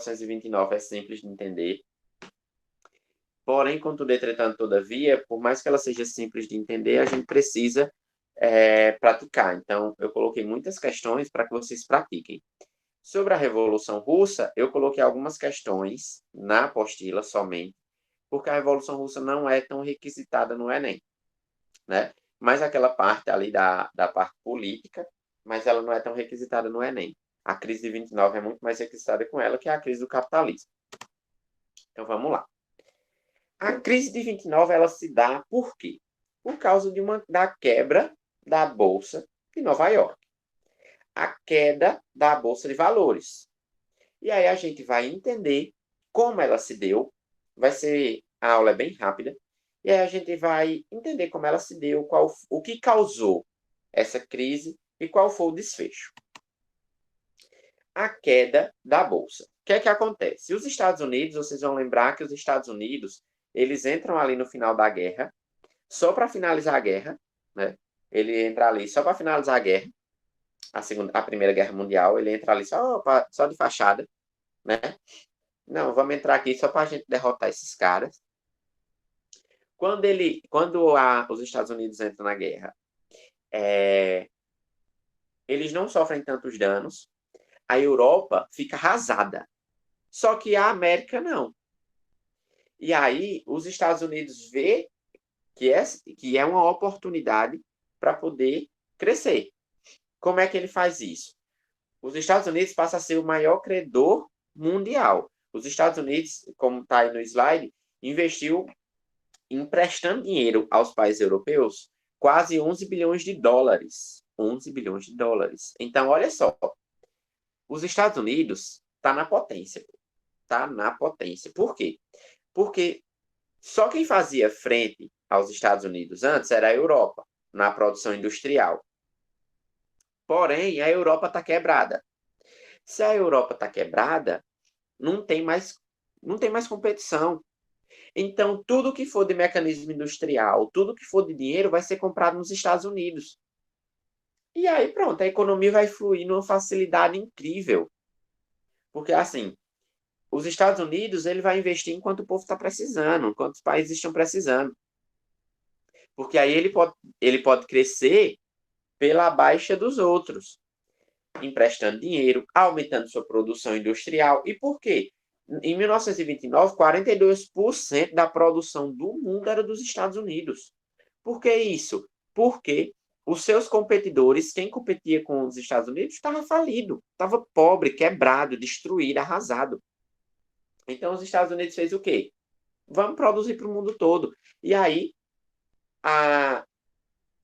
1929 é simples de entender. Porém, contudo, entretanto, todavia, por mais que ela seja simples de entender, a gente precisa praticar. Então, eu coloquei muitas questões para que vocês pratiquem. Sobre a Revolução Russa, eu coloquei algumas questões na apostila somente, porque a Revolução Russa não é tão requisitada no Enem, né? Mas aquela parte ali da parte política, mas ela não é tão requisitada no Enem. A crise de 29 é muito mais requisitada com ela, que é a crise do capitalismo. Então, vamos lá. A crise de 29 ela se dá por quê? Por causa da quebra da Bolsa de Nova York. A queda da Bolsa de Valores. E aí a gente vai entender como ela se deu. A aula é bem rápida. E aí a gente vai entender como ela se deu, o que causou essa crise e qual foi o desfecho. A queda da Bolsa. O que é que acontece? Os Estados Unidos, vocês vão lembrar que os Estados Unidos, eles entram ali no final da guerra, só para finalizar a guerra, né? Ele entra ali só para finalizar a guerra, a Primeira Guerra Mundial, ele entra ali só de fachada, né? Não, vamos entrar aqui só para a gente derrotar esses caras. Os Estados Unidos entram na guerra, eles não sofrem tantos danos, a Europa fica arrasada. Só que a América não. E aí os Estados Unidos vê que é uma oportunidade para poder crescer. Como é que ele faz isso? Os Estados Unidos passam a ser o maior credor mundial. Os Estados Unidos, como está aí no slide, investiu emprestando dinheiro aos países europeus quase 11 bilhões de dólares. 11 bilhões de dólares. Então, olha só. Os Estados Unidos está na potência. Está na potência. Por quê? Porque só quem fazia frente aos Estados Unidos antes era a Europa, na produção industrial. Porém, a Europa está quebrada. Se a Europa está quebrada, não tem mais competição. Então, tudo que for de mecanismo industrial, tudo que for de dinheiro, vai ser comprado nos Estados Unidos. E aí, pronto, a economia vai fluir numa facilidade incrível. Porque, assim, os Estados Unidos, ele vai investir enquanto o povo está precisando, enquanto os países estão precisando. Porque aí ele pode crescer pela baixa dos outros, emprestando dinheiro, aumentando sua produção industrial. E por quê? Em 1929, 42% da produção do mundo era dos Estados Unidos. Por que isso? Porque os seus competidores, quem competia com os Estados Unidos, estava falido, estava pobre, quebrado, destruído, arrasado. Então, os Estados Unidos fez o quê? Vamos produzir para o mundo todo. E aí,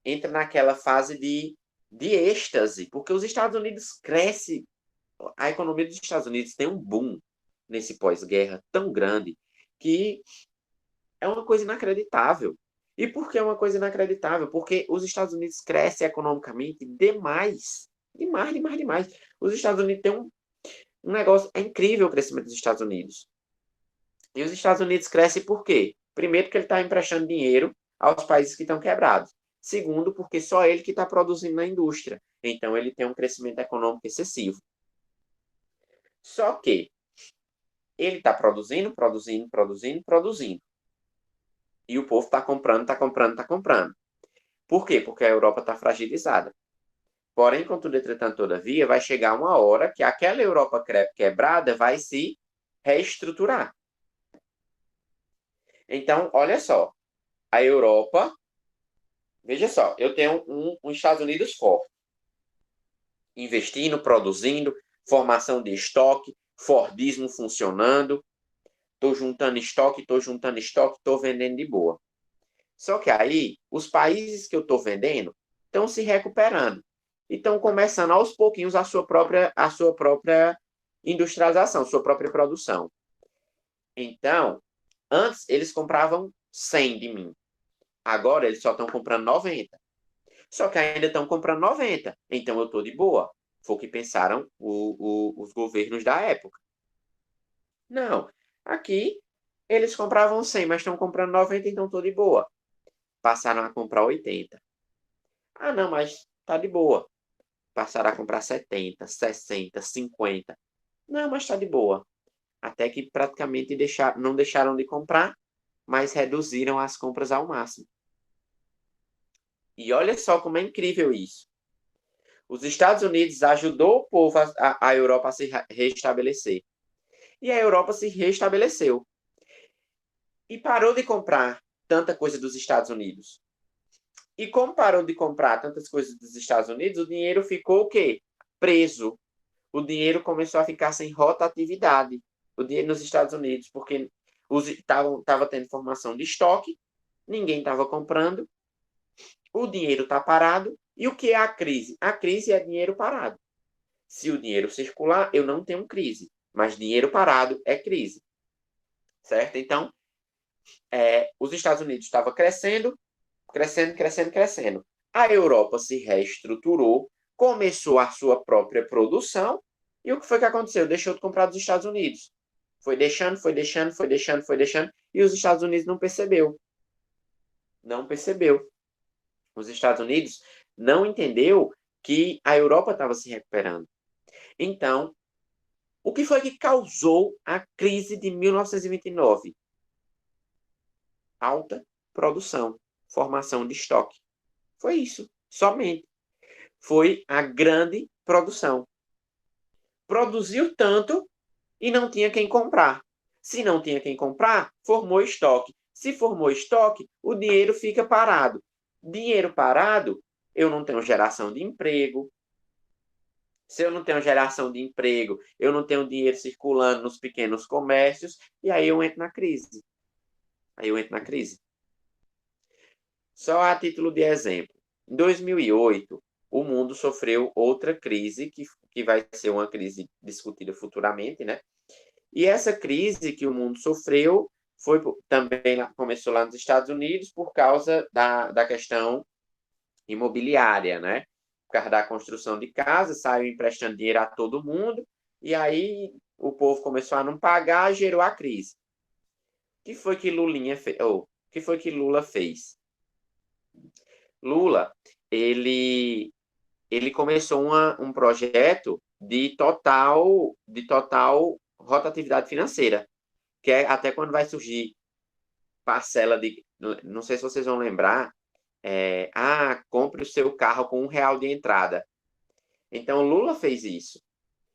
entra naquela fase de êxtase, porque os Estados Unidos cresce, a economia dos Estados Unidos tem um boom nesse pós-guerra tão grande que é uma coisa inacreditável. E por que é uma coisa inacreditável? Porque os Estados Unidos crescem economicamente demais. Demais, demais, demais. Os Estados Unidos têm um negócio. É incrível o crescimento dos Estados Unidos. E os Estados Unidos crescem por quê? Primeiro, porque ele está emprestando dinheiro aos países que estão quebrados. Segundo, porque só ele que está produzindo na indústria. Então, ele tem um crescimento econômico excessivo. Só que ele está produzindo, produzindo, produzindo, produzindo. E o povo está comprando, está comprando, está comprando. Por quê? Porque a Europa está fragilizada. Porém, contudo, entretanto, todavia, vai chegar uma hora que aquela Europa quebrada vai se reestruturar. Então, olha só. A Europa... Veja só, eu tenho um Estados Unidos forte. Investindo, produzindo, formação de estoque, Fordismo funcionando. Estou juntando estoque, estou vendendo de boa. Só que aí, os países que eu estou vendendo estão se recuperando. E estão começando aos pouquinhos a sua própria industrialização, sua própria produção. Então, antes eles compravam 100 de mim. Agora eles só estão comprando 90. Só que ainda estão comprando 90. Então eu estou de boa. Foi o que pensaram os governos da época. Não. Aqui eles compravam 100, mas estão comprando 90, então estou de boa. Passaram a comprar 80. Ah, não, mas tá de boa. Passaram a comprar 70, 60, 50. Não, mas tá de boa. até que praticamente não deixaram de comprar, mas reduziram as compras ao máximo. E olha só como é incrível isso. Os Estados Unidos ajudou o povo, a Europa a se restabelecer. E a Europa se restabeleceu. E parou de comprar tanta coisa dos Estados Unidos. E como parou de comprar tantas coisas dos Estados Unidos, o dinheiro ficou o quê? Preso. O dinheiro começou a ficar sem rotatividade. O dinheiro nos Estados Unidos, porque estava tendo formação de estoque, ninguém estava comprando, o dinheiro está parado. E o que é a crise? A crise é dinheiro parado. Se o dinheiro circular, eu não tenho crise. Mas dinheiro parado é crise. Certo? Então, os Estados Unidos estavam crescendo, crescendo, crescendo, crescendo. A Europa se reestruturou, começou a sua própria produção. E o que foi que aconteceu? Deixou de comprar dos Estados Unidos. Foi deixando, foi deixando, foi deixando, foi deixando. E os Estados Unidos não percebeu. Não percebeu. Os Estados Unidos não entendeu que a Europa estava se recuperando. Então, o que foi que causou a crise de 1929? Alta produção, formação de estoque. Foi isso, somente. Foi a grande produção. Produziu tanto e não tinha quem comprar. Se não tinha quem comprar, formou estoque. Se formou estoque, o dinheiro fica parado. Dinheiro parado, eu não tenho geração de emprego. Se eu não tenho geração de emprego, eu não tenho dinheiro circulando nos pequenos comércios, e aí eu entro na crise. Só a título de exemplo. Em 2008, o mundo sofreu outra crise, que vai ser uma crise discutida futuramente, né? E essa crise que o mundo sofreu também começou lá nos Estados Unidos por causa da questão imobiliária, né? Por causa da construção de casas, saiu emprestando dinheiro a todo mundo, e aí o povo começou a não pagar, gerou a crise. O que foi que que foi que Lula fez? Lula, ele começou um projeto de total rotatividade financeira, que é até quando vai surgir parcela de, não sei se vocês vão lembrar, compre o seu carro com R$ 1 de entrada. Então, Lula fez isso.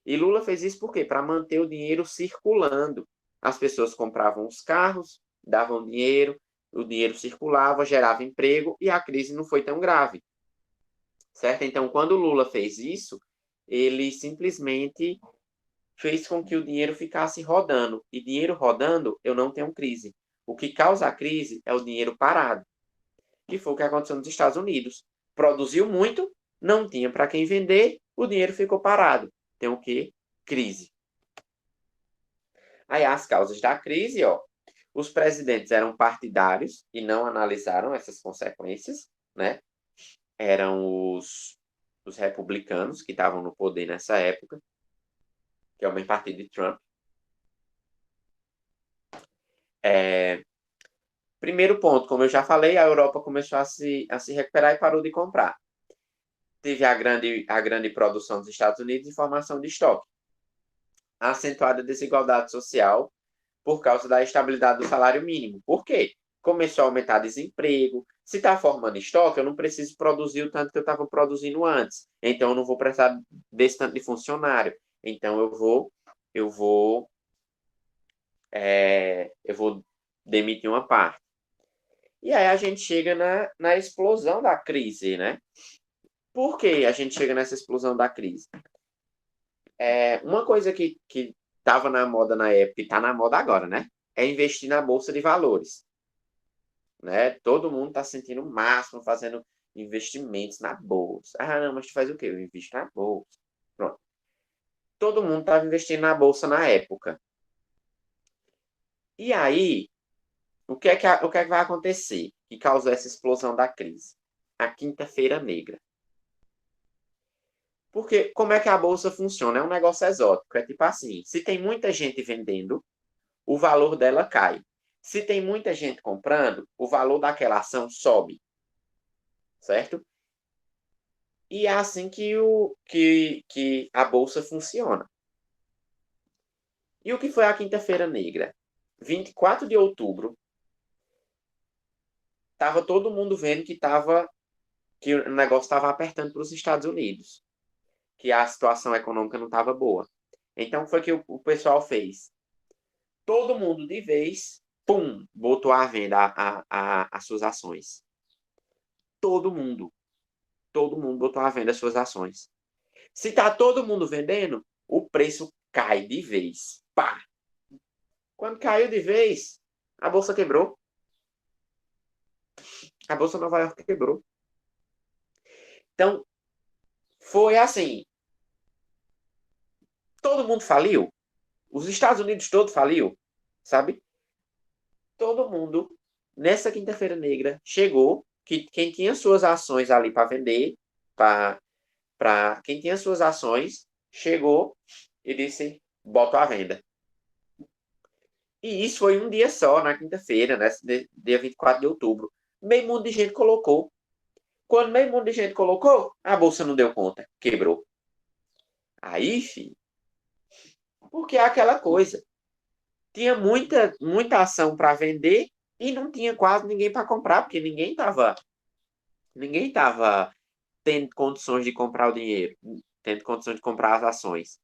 E Lula fez isso por quê? Para manter o dinheiro circulando. As pessoas compravam os carros, davam dinheiro, o dinheiro circulava, gerava emprego e a crise não foi tão grave. Certo? Então, quando o Lula fez isso, ele simplesmente fez com que o dinheiro ficasse rodando. E dinheiro rodando, eu não tenho crise. O que causa a crise é o dinheiro parado, que foi o que aconteceu nos Estados Unidos. Produziu muito, não tinha para quem vender, o dinheiro ficou parado. Tem o quê? Crise. Aí as causas da crise, ó. Os presidentes eram partidários e não analisaram essas consequências, né? Eram os republicanos que estavam no poder nessa época, que é o mesmo partido de Trump. Primeiro ponto, como eu já falei, a Europa começou a se recuperar e parou de comprar. Teve a grande produção dos Estados Unidos e formação de estoque. A acentuada desigualdade social por causa da estabilidade do salário mínimo. Por quê? Começou a aumentar desemprego. Se está formando estoque, eu não preciso produzir o tanto que eu estava produzindo antes. Então, eu não vou precisar desse tanto de funcionário. Então, eu vou demitir uma parte. E aí a gente chega na explosão da crise, né? Por que a gente chega nessa explosão da crise? Uma coisa que estava na moda na época e está na moda agora, né? É investir na Bolsa de Valores. Né? Todo mundo está sentindo o máximo fazendo investimentos na Bolsa. Ah, não, mas tu faz o quê? Eu invisto na Bolsa. Pronto. Todo mundo estava investindo na Bolsa na época. E aí, o que é que vai acontecer que causou essa explosão da crise? A quinta-feira negra. Porque como é que a bolsa funciona? É um negócio exótico. É tipo assim, se tem muita gente vendendo, o valor dela cai. Se tem muita gente comprando, o valor daquela ação sobe. Certo? E é assim que a bolsa funciona. E o que foi a Quinta-feira Negra? 24 de outubro, estava todo mundo vendo que o negócio estava apertando para os Estados Unidos, que a situação econômica não estava boa. Então, foi que o pessoal fez. Todo mundo de vez, pum, botou à venda as suas ações. Todo mundo. Todo mundo botou à venda as suas ações. Se está todo mundo vendendo, o preço cai de vez. Pá! Quando caiu de vez, a bolsa quebrou. A bolsa Nova York quebrou. Então, foi assim. Todo mundo faliu. Os Estados Unidos todo faliu, sabe? Todo mundo, nessa Quinta-feira Negra, chegou, que quem tinha suas ações ali para vender, para quem tinha suas ações, chegou e disse, boto à venda. E isso foi um dia só, na quinta-feira, né, dia 24 de outubro. Meio mundo de gente colocou. Quando meio mundo de gente colocou, a bolsa não deu conta, quebrou. Aí, filho, porque é aquela coisa. Tinha muita ação para vender e não tinha quase ninguém para comprar, porque ninguém tava tendo condições de comprar o dinheiro, tendo condições de comprar as ações.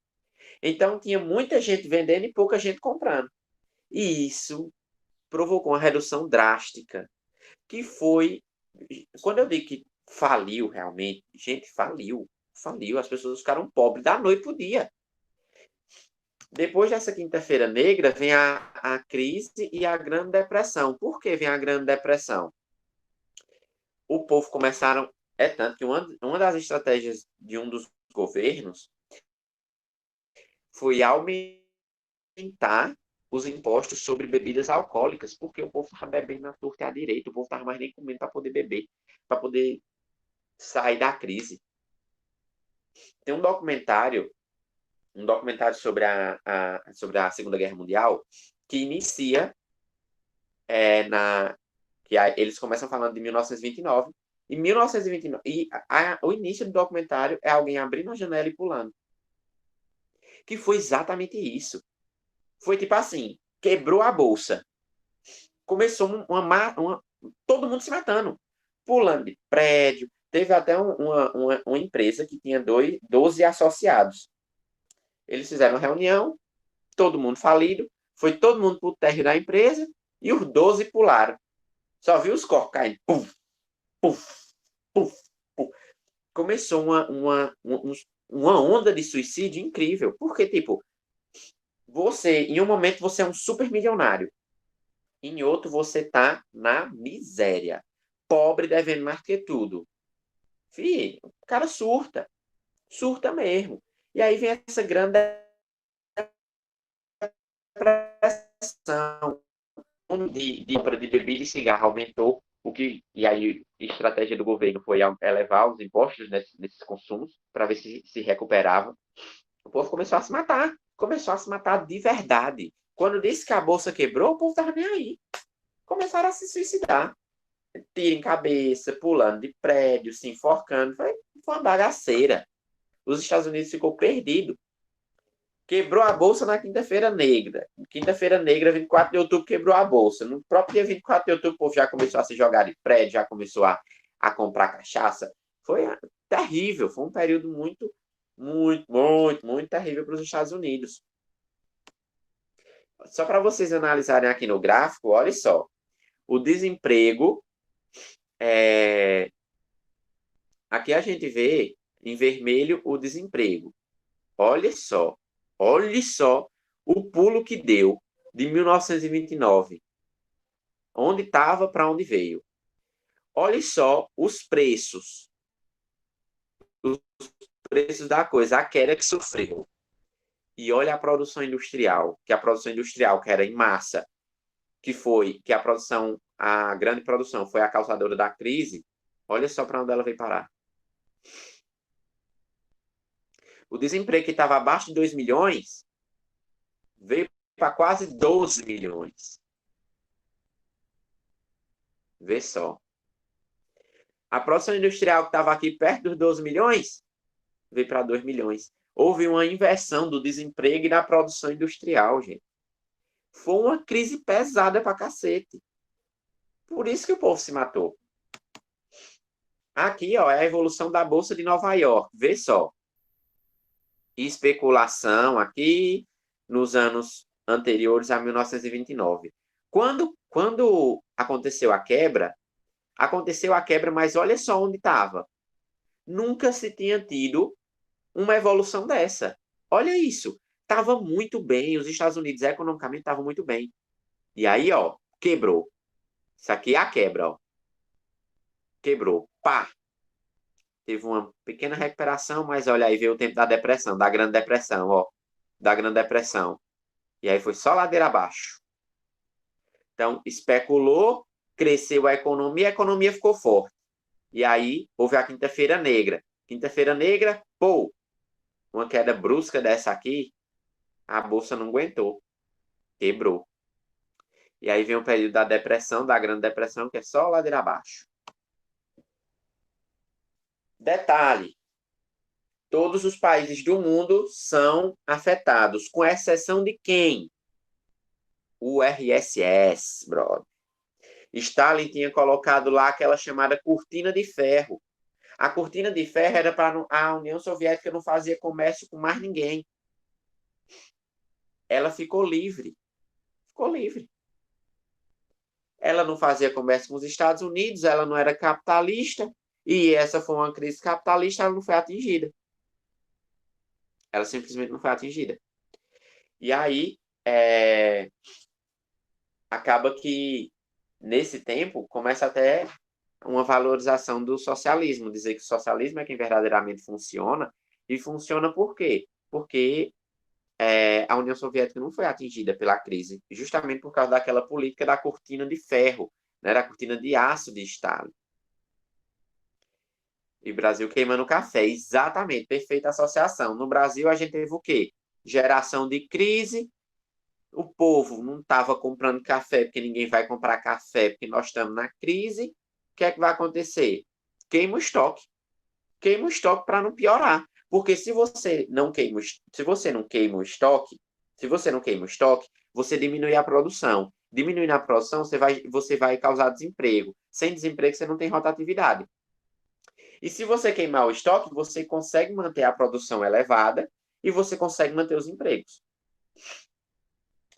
Então tinha muita gente vendendo e pouca gente comprando. E isso provocou uma redução drástica, que foi, quando eu digo que faliu realmente, gente, faliu, as pessoas ficaram pobres da noite pro dia. Depois dessa Quinta-feira Negra vem a crise e a Grande Depressão. Por que vem a Grande Depressão? O povo começaram. É tanto que uma das estratégias de um dos governos foi aumentar os impostos sobre bebidas alcoólicas, porque o povo estava bebendo na torta e à direita, o povo estava mais nem comendo para poder beber, para poder sair da crise. Tem um documentário sobre a Segunda Guerra Mundial, que inicia eles começam falando de 1929. Em 1929, o início do documentário é alguém abrindo a janela e pulando. Que foi exatamente isso. Foi tipo assim, quebrou a bolsa. Começou todo mundo se matando, pulando de prédio. Teve até uma empresa que tinha 12 associados. Eles fizeram uma reunião, todo mundo falido, foi todo mundo pro térreo da empresa e os 12 pularam. Só viu os corpos caindo. Puf, puf, puf, puf. Começou uma onda de suicídio incrível. Porque, tipo, em um momento você é um super milionário. Em outro você tá na miséria. Pobre devendo mais que tudo. Filho, o cara surta. Surta mesmo. E aí vem essa grande depressão de compra de bebida e cigarro aumentou, e aí a estratégia do governo foi elevar os impostos nesses consumos para ver se recuperava. O povo começou a se matar de verdade. Quando disse que a bolsa quebrou, o povo estava nem aí. Começaram a se suicidar. Tiro em cabeça, pulando de prédio, se enforcando. Foi uma bagaceira. Os Estados Unidos ficou perdido. Quebrou a bolsa na Quinta-feira Negra. Quinta-feira Negra, 24 de outubro, quebrou a bolsa. No próprio dia 24 de outubro, o povo já começou a se jogar de prédio, já começou a comprar cachaça. Foi terrível. Foi um período muito, muito, muito, muito terrível para os Estados Unidos. Só para vocês analisarem aqui no gráfico, olha só. O desemprego. Aqui a gente vê em vermelho o desemprego. Olha só. Olha só o pulo que deu de 1929. Onde estava para onde veio. Olha só os preços. Os preços da coisa, a queda que sofreu. E olha a produção industrial, que a produção industrial, que era em massa, que a grande produção foi a causadora da crise, olha só para onde ela veio parar. O desemprego que estava abaixo de 2 milhões veio para quase 12 milhões. Vê só. A produção industrial que estava aqui perto dos 12 milhões veio para 2 milhões. Houve uma inversão do desemprego e da produção industrial, gente. Foi uma crise pesada pra cacete. Por isso que o povo se matou. Aqui, ó, é a evolução da Bolsa de Nova York. Vê só. Especulação aqui nos anos anteriores a 1929. Quando aconteceu a quebra, mas olha só onde estava. Nunca se tinha tido uma evolução dessa. Olha isso. Estava muito bem. Os Estados Unidos economicamente estavam muito bem. E aí, ó, quebrou. Isso aqui é a quebra, ó. Quebrou. Pá! Teve uma pequena recuperação, mas olha aí, veio o tempo da depressão, da Grande Depressão, ó. Da Grande Depressão. E aí foi só ladeira abaixo. Então, especulou, cresceu a economia ficou forte. E aí, houve a Quinta-feira Negra. Quinta-feira Negra, pô, uma queda brusca dessa aqui, a bolsa não aguentou, quebrou. E aí vem o período da depressão, da Grande Depressão, que é só ladeira abaixo. Detalhe, todos os países do mundo são afetados, com exceção de quem? O RSS, brother. Stalin tinha colocado lá aquela chamada cortina de ferro. A cortina de ferro era para a União Soviética não fazer comércio com mais ninguém. Ela ficou livre. Ficou livre. Ela não fazia comércio com os Estados Unidos, ela não era capitalista, e essa foi uma crise capitalista, ela não foi atingida. Ela simplesmente não foi atingida. E aí, acaba que, nesse tempo, começa até uma valorização do socialismo, dizer que o socialismo é quem verdadeiramente funciona, e funciona por quê? Porque a União Soviética não foi atingida pela crise, justamente por causa daquela política da cortina de ferro, né, da cortina de aço de Stalin. E Brasil queimando café, exatamente, perfeita associação. No Brasil, a gente teve o quê? Geração de crise, o povo não estava comprando café, porque ninguém vai comprar café, porque nós estamos na crise. O que é que vai acontecer? Queima o estoque. Queima o estoque para não piorar. Porque se você não queima o estoque, você diminui a produção. Diminuindo a produção, você vai causar desemprego. Sem desemprego, você não tem rotatividade. E se você queimar o estoque, você consegue manter a produção elevada e você consegue manter os empregos.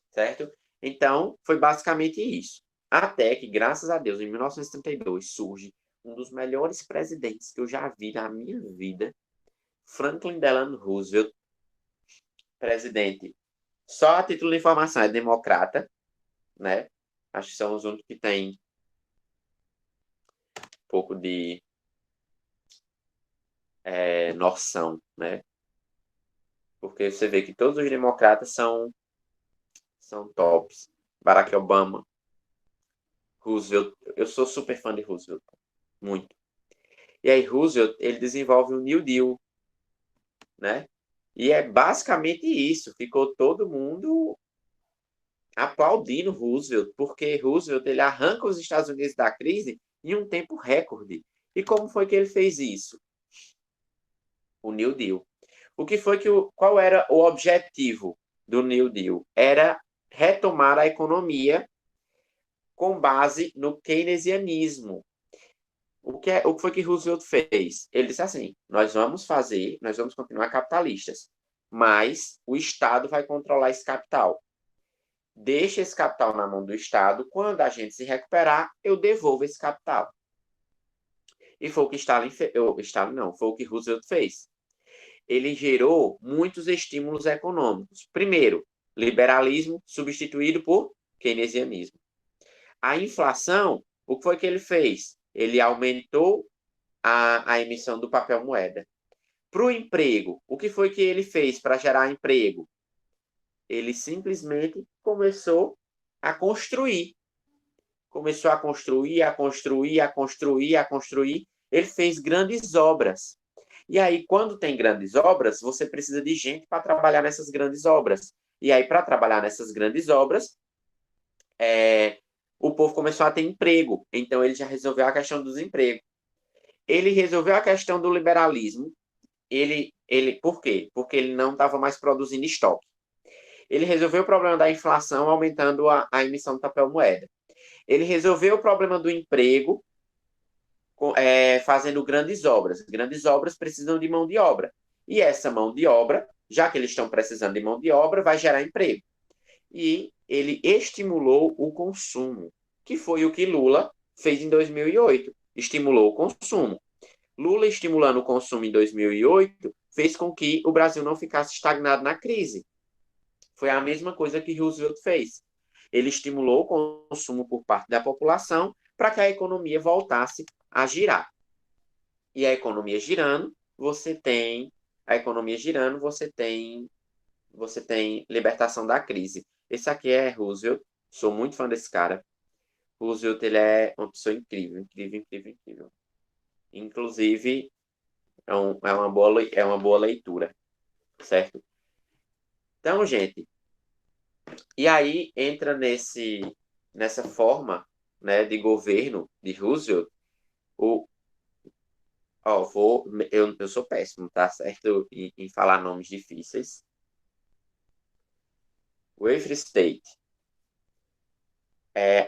Certo? Então, foi basicamente isso. Até que, graças a Deus, em 1932, surge um dos melhores presidentes que eu já vi na minha vida, Franklin Delano Roosevelt, presidente. Só a título de informação, é democrata, né? Acho que são os únicos que têm um pouco de noção, né? Porque você vê que todos os democratas são tops. Barack Obama, Roosevelt. Eu sou super fã de Roosevelt. Muito. E aí Roosevelt, ele desenvolve o New Deal, né? E é basicamente isso. Ficou todo mundo aplaudindo Roosevelt, porque Roosevelt, ele arranca os Estados Unidos da crise em um tempo recorde. E como foi que ele fez isso? O New Deal. Qual era o objetivo do New Deal? Era retomar a economia com base no keynesianismo. O que foi que Roosevelt fez? Ele disse assim: nós vamos continuar capitalistas, mas o Estado vai controlar esse capital. Deixa esse capital na mão do Estado, quando a gente se recuperar, eu devolvo esse capital. E foi o que foi o que Roosevelt fez. Ele gerou muitos estímulos econômicos. Primeiro, liberalismo substituído por keynesianismo. A inflação, o que foi que ele fez? Ele aumentou a emissão do papel moeda. Para o emprego, o que foi que ele fez para gerar emprego? Ele simplesmente começou a construir. Começou a construir, a construir, a construir, a construir. Ele fez grandes obras. E aí, quando tem grandes obras, você precisa de gente para trabalhar nessas grandes obras. E aí, para trabalhar nessas grandes obras, o povo começou a ter emprego. Então, ele já resolveu a questão do desemprego. Ele resolveu a questão do liberalismo. Ele Por quê? Porque ele não estava mais produzindo estoque. Ele resolveu o problema da inflação aumentando a emissão de papel moeda. Ele resolveu o problema do emprego fazendo grandes obras. Grandes obras precisam de mão de obra. E essa mão de obra, já que eles estão precisando de mão de obra, vai gerar emprego. E ele estimulou o consumo, que foi o que Lula fez em 2008. Estimulou o consumo. Lula estimulando o consumo em 2008 fez com que o Brasil não ficasse estagnado na crise. Foi a mesma coisa que Roosevelt fez. Ele estimulou o consumo por parte da população para que a economia voltasse a girar. E a economia girando, você tem libertação da crise. Esse aqui é Roosevelt. Sou muito fã desse cara. Roosevelt, ele é uma pessoa incrível, incrível, incrível, incrível. Inclusive, é uma boa leitura, certo? Então, gente, e aí entra nessa forma, né, de governo de Roosevelt, o, eu sou péssimo, tá certo? Em falar nomes difíceis. Welfare State.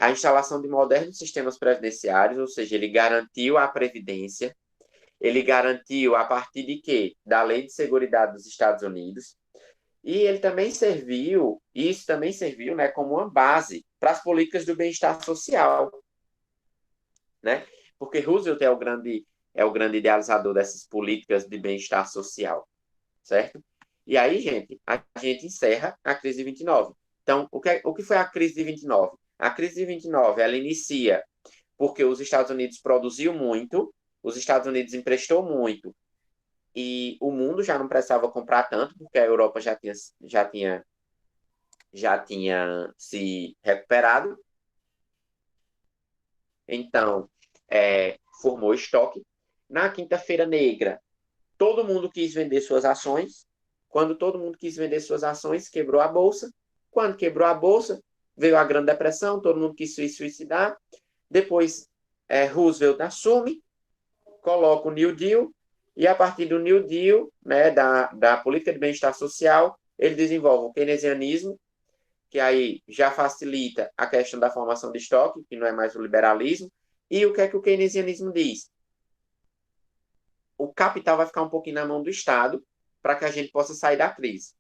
A instalação de modernos sistemas previdenciários, ou seja, ele garantiu a previdência, ele garantiu a partir de quê? Da Lei de Seguridade dos Estados Unidos, e ele também serviu, isso também serviu, né, como uma base para as políticas do bem-estar social, né? Porque Roosevelt é o grande idealizador dessas políticas de bem-estar social, certo? E aí, gente, a gente encerra a crise de 29. Então, o que foi a crise de 29? A crise de 29, ela inicia porque os Estados Unidos produziu muito, os Estados Unidos emprestou muito, e o mundo já não precisava comprar tanto, porque a Europa já tinha se recuperado. Então, formou estoque. Na quinta-feira negra, todo mundo quis vender suas ações. Quando todo mundo quis vender suas ações, quebrou a bolsa. Quando quebrou a bolsa, veio a Grande Depressão, todo mundo quis se suicidar. Depois, Roosevelt assume, coloca o New Deal, e a partir do New Deal, né, da política de bem-estar social, ele desenvolve o keynesianismo, que aí já facilita a questão da formação de estoque, que não é mais o liberalismo. E o que é que o keynesianismo diz? O capital vai ficar um pouquinho na mão do Estado para que a gente possa sair da crise.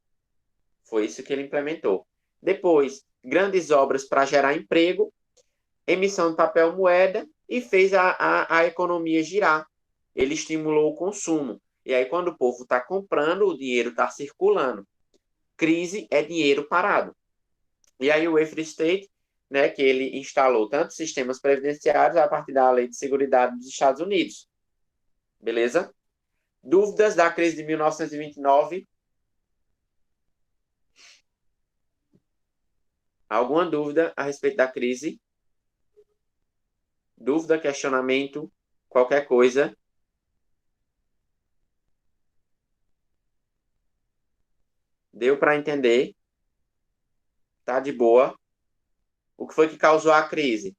Foi isso que ele implementou. Depois, grandes obras para gerar emprego, emissão de papel moeda e fez a economia girar. Ele estimulou o consumo. E aí, quando o povo está comprando, o dinheiro está circulando. Crise é dinheiro parado. E aí o welfare state, né, que ele instalou tanto sistemas previdenciários a partir da Lei de Seguridade dos Estados Unidos. Beleza? Dúvidas da crise de 1929? Alguma dúvida a respeito da crise? Dúvida, questionamento, qualquer coisa? Deu para entender? Tá de boa? O que foi que causou a crise?